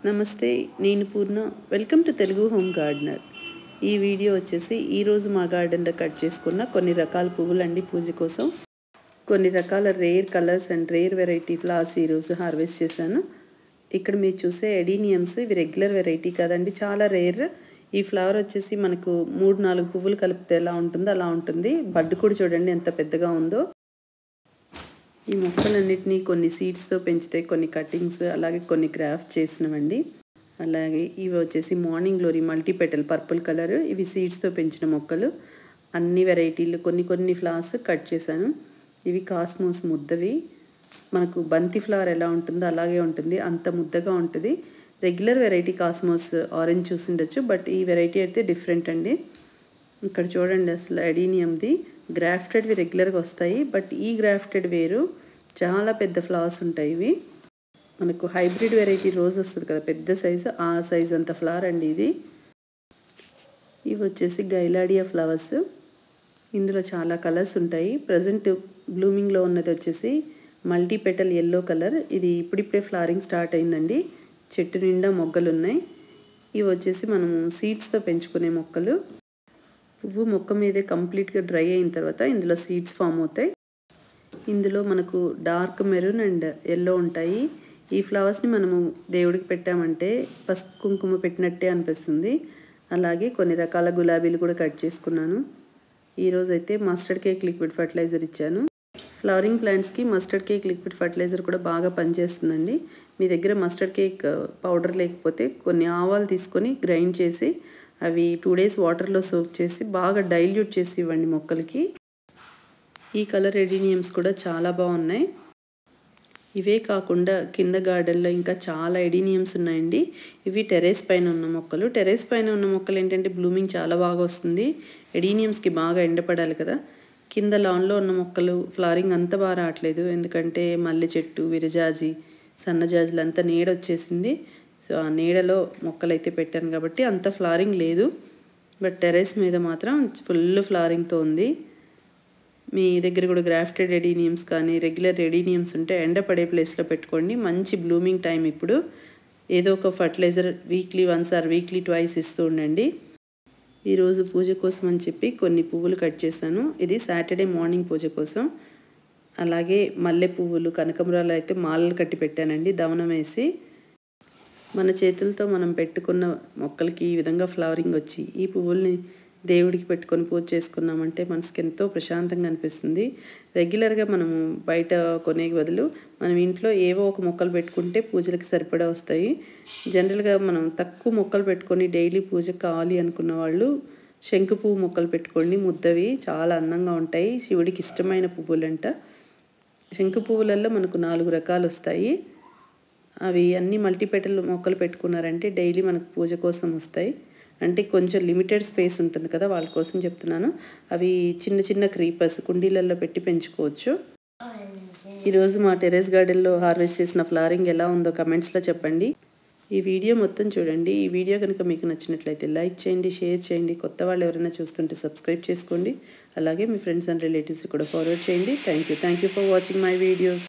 నమస్తే, నేను Purna. Welcome to Telugu home gardener. ఈ వీడియో వచ్చేసి ఈరోజు మా గార్డెన్లో కట్ చేసుకున్న కొన్ని రకాల పువ్వులండి పూజ కోసం. కొన్ని రకాల rare colours and rare variety flowers ఈరోజు హార్వెస్ట్ చేశాను. ఇక్కడ మీరు చూసే ఎడీనియమ్స్, ఇవి రెగ్యులర్ వెరైటీ కాదండి, చాలా రేర్. ఈ ఫ్లవర్ వచ్చేసి మనకు 3-4 పువ్వులు కలిపితే ఎలా ఉంటుందో అలా ఉంటుంది. బడ్ కూడా చూడండి ఎంత పెద్దగా ఉందో. ఈ మొక్కలన్నిటినీ కొన్ని సీడ్స్తో పెంచితే, కొన్ని కటింగ్స్, అలాగే కొన్ని గ్రాఫ్ట్ చేసినవండి. అలాగే ఇవి వచ్చేసి morning glory multi petal purple colour, ఇవి సీడ్స్తో పెంచిన మొక్కలు. అన్ని వెరైటీలు కొన్ని ఫ్లవర్స్ కట్ చేశాను. ఇవి కాస్మోస్ ముద్దవి. మనకు బంతి ఫ్లవర్ ఎలా ఉంటుందో అలాగే ఉంటుంది, అంత ముద్దగా ఉంటుంది. రెగ్యులర్ వెరైటీ కాస్మోస్ ఆరెంజ్ చూసిండొచ్చు, బట్ ఈ వెరైటీ అయితే డిఫరెంట్ అండి. ఇక్కడ చూడండి, అసలు ఎడీనియంది గ్రాఫ్టెడ్వి రెగ్యులర్గా వస్తాయి, బట్ ఈ గ్రాఫ్టెడ్ వేరు, చాలా పెద్ద ఫ్లవర్స్ ఉంటాయి. ఇవి మనకు హైబ్రిడ్ వెరైటీ రోజ్ వస్తుంది కదా, పెద్ద సైజు, ఆ సైజు అంత ఫ్లవర్ అండి ఇది. ఇవి వచ్చేసి గైలాడియా ఫ్లవర్స్. ఇందులో చాలా కలర్స్ ఉంటాయి. ప్రజెంట్ బ్లూమింగ్లో ఉన్నది వచ్చేసి మల్టీ పెటల్ ఎల్లో కలర్. ఇది ఇప్పుడిప్పుడే ఫ్లవరింగ్ స్టార్ట్ అయిందండి. చెట్టు నిండా మొగ్గలు ఉన్నాయి. ఇవి వచ్చేసి మనము సీడ్స్తో పెంచుకునే మొక్కలు. పువ్వు మొక్క మీదే కంప్లీట్గా డ్రై అయిన తర్వాత ఇందులో సీడ్స్ ఫామ్ అవుతాయి. ఇందులో మనకు డార్క్ మెరూన్ అండ్ ఎల్లో ఉంటాయి. ఈ ఫ్లవర్స్ని మనము దేవుడికి పెట్టామంటే పసుపు కుంకుమ పెట్టినట్టే అనిపిస్తుంది. అలాగే కొన్ని రకాల గులాబీలు కూడా కట్ చేసుకున్నాను. ఈరోజైతే మస్టర్డ్ కేక్ లిక్విడ్ ఫర్టిలైజర్ ఇచ్చాను. ఫ్లవరింగ్ ప్లాంట్స్కి మస్టర్డ్ కేక్ లిక్విడ్ ఫర్టిలైజర్ కూడా బాగా పనిచేస్తుందండి. మీ దగ్గర మస్టర్డ్ కేక్ పౌడర్ లేకపోతే కొన్ని ఆవాలు తీసుకొని గ్రైండ్ చేసి అవి 2 days వాటర్లో సోక్ చేసి బాగా డైల్యూట్ చేసి ఇవ్వండి మొక్కలకి. ఈ కలర్ ఎడీనియమ్స్ కూడా చాలా బాగున్నాయి. ఇవే కాకుండా కింద గార్డెన్లో ఇంకా చాలా ఎడీనియమ్స్ ఉన్నాయండి. ఇవి టెర్రస్ పైన ఉన్న మొక్కలు. టెర్రస్ పైన ఉన్న మొక్కలు ఏంటంటే బ్లూమింగ్ చాలా బాగా వస్తుంది. ఎడీనియమ్స్కి బాగా ఎండపడాలి కదా. కింద లాన్లో ఉన్న మొక్కలు ఫ్లవరింగ్ అంత బాగా రావట్లేదు, ఎందుకంటే మల్లె చెట్టు, విరజాజి, సన్నజాజులు అంతా నీడ వచ్చేసింది. సో ఆ నీడలో మొక్కలైతే పెట్టాను కాబట్టి అంత ఫ్లవరింగ్ లేదు. బట్ టెర్రస్ మీద మాత్రం ఫుల్ ఫ్లవరింగ్తో ఉంది. మీ దగ్గర కూడా గ్రాఫ్టెడ్ ఎడీనియమ్స్ కానీ రెగ్యులర్ ఎడీనియమ్స్ ఉంటే ఎండపడే ప్లేస్లో పెట్టుకోండి. మంచి బ్లూమింగ్ టైం ఇప్పుడు. ఏదో ఒక fertiliser weekly once or weekly twice ఇస్తూ ఉండండి. ఈరోజు పూజ కోసం అని చెప్పి కొన్ని పువ్వులు కట్ చేశాను. ఇది సాటర్డే మార్నింగ్ పూజ కోసం. అలాగే మల్లె పువ్వులు, కనకమరాలు అయితే మాలలు కట్టి పెట్టానండి దవనం వేసి. మన చేతులతో మనం పెట్టుకున్న మొక్కలకి ఈ విధంగా ఫ్లవరింగ్ వచ్చి ఈ పువ్వుల్ని దేవుడికి పెట్టుకొని పూజ చేసుకున్నామంటే మనసుకి ఎంతో ప్రశాంతంగా అనిపిస్తుంది. రెగ్యులర్గా మనము బయట కొనే బదులు మనం ఇంట్లో ఏవో ఒక మొక్కలు పెట్టుకుంటే పూజలకి సరిపడా వస్తాయి. జనరల్గా మనం తక్కువ మొక్కలు పెట్టుకొని డైలీ పూజకు కావాలి అనుకున్న వాళ్ళు శంకు పువ్వు మొక్కలు పెట్టుకోండి. ముద్దవి చాలా అందంగా ఉంటాయి. శివుడికి ఇష్టమైన పువ్వులంట. శంకు పువ్వులలో మనకు 4 రకాలు వస్తాయి. అవి అన్ని మల్టీపెటల్ మొక్కలు పెట్టుకున్నారంటే డైలీ మనకు పూజ కోసం వస్తాయి. అంటే కొంచెం లిమిటెడ్ స్పేస్ ఉంటుంది కదా, వాళ్ళ కోసం చెప్తున్నాను. అవి చిన్న క్రీపర్స్ కుండీలలో పెట్టి పెంచుకోవచ్చు. ఈరోజు మా టెర్రస్ గార్డెన్లో హార్వెస్ట్ చేసిన ఫ్లవరింగ్ ఎలా ఉందో కమెంట్స్లో చెప్పండి. ఈ వీడియో మొత్తం చూడండి. ఈ వీడియో కనుక మీకు నచ్చినట్లయితే లైక్ చేయండి, షేర్ చేయండి. కొత్త వాళ్ళు ఎవరైనా చూస్తుంటే సబ్స్క్రైబ్ చేసుకోండి. అలాగే మీ ఫ్రెండ్స్ అండ్ రిలేటివ్స్ కూడా ఫార్వర్డ్ చేయండి. Thank you for watching my videos.